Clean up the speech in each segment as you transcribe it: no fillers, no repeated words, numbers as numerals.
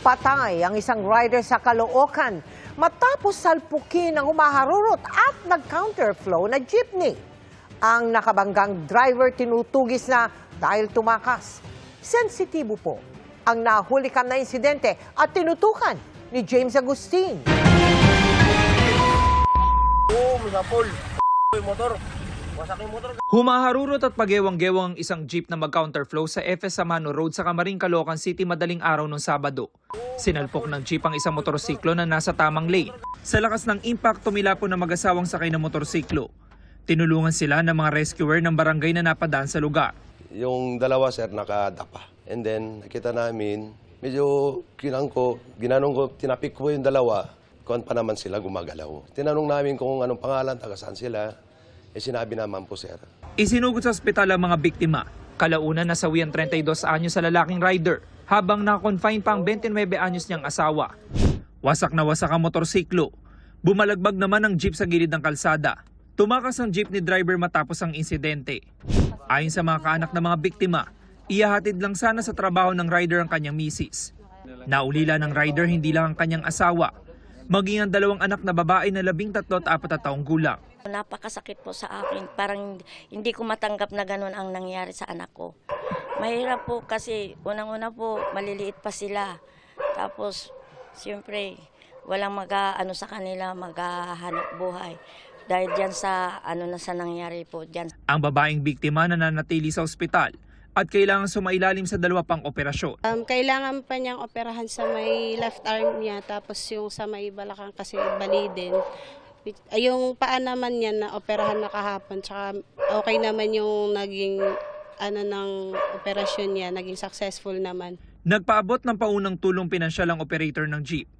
Patay ang isang rider sa Caloocan matapos salpukin ng humaharurot at nag-counterflow na jeepney. Ang nakabanggang driver tinutugis na dahil tumakas. Sensitibo po ang nahulikan na insidente at tinutukan ni James Agustin. Humaharurot at pagewang-gewang ang isang jeep na mag-counterflow sa FS Samano Road sa Camarin, Caloocan City madaling araw ng Sabado. Sinalpok ng jeep ang isang motorsiklo na nasa tamang lane. Sa lakas ng impact, tumila po ng mag-asawang sakay ng motorsiklo. Tinulungan sila ng mga rescuer ng barangay na napadaan sa lugar. Yung dalawa, sir, nakadapa. And then, nakita namin, medyo ginanong ko, tinapik ko yung dalawa, kung pa naman sila gumagalaw. Tinanong namin kung anong pangalan, taga saan sila. Sinabi naman po, sir. Isinugod sa ospital ang mga biktima. Kalaunan nasawi ang 32 anyos sa lalaking rider, habang nakakonfine pa ang 29 anyos niyang asawa. Wasak na wasak ang motorsiklo. Bumalagbag naman ang jeep sa gilid ng kalsada. Tumakas ang jeep ni driver matapos ang insidente. Ayon sa mga kaanak ng mga biktima, ihahatid lang sana sa trabaho ng rider ang kanyang misis. Naulila ng rider hindi lang ang kanyang asawa, maging ang dalawang anak na babae na 13 at 4 taong gulang. Napakasakit po sa akin. Parang hindi ko matanggap na ganun ang nangyari sa anak ko. Mahirap po kasi unang-una po maliliit pa sila. Tapos siyempre walang mag-aano sa kanila, maghahanap buhay. Dahil diyan sa sa nangyari po diyan. Ang babaeng biktima nananatili sa ospital at kailangan sumailalim sa 2 pang operasyon. Kailangan pa niyang operahan sa may left arm niya, tapos yung sa may balakang kasi bali din. Yung paa naman niya na operahan na kahapon, tsaka okay naman yung naging ng operasyon niya, naging successful naman. Nagpaabot ng paunang tulong pinansyal ang operator ng jeep.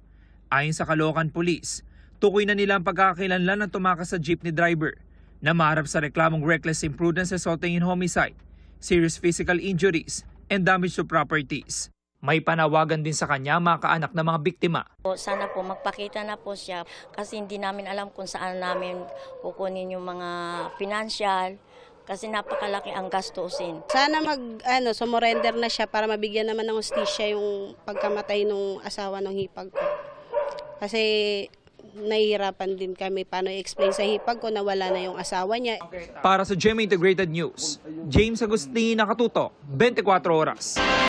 Ayon sa Caloocan Police, tukoy na nila ang pagkakakilanlan ng tumakas sa jeepney driver na maharap sa reklamong reckless imprudence, resulting in homicide, serious physical injuries, and damage to properties. May panawagan din sa kanya mga kaanak ng mga biktima. Sana po magpakita na po siya kasi hindi namin alam kung saan namin kukunin yung mga financial kasi napakalaki ang gastusin. Sana sumurrender na siya para mabigyan naman ng hustisya yung pagkamatay ng asawa ng hipag ko. Kasi nahihirapan din kami paano i-explain sa hipag ko na wala na yung asawa niya. Para sa GMA Integrated News, James Agustin, Nakatutok, 24 Oras.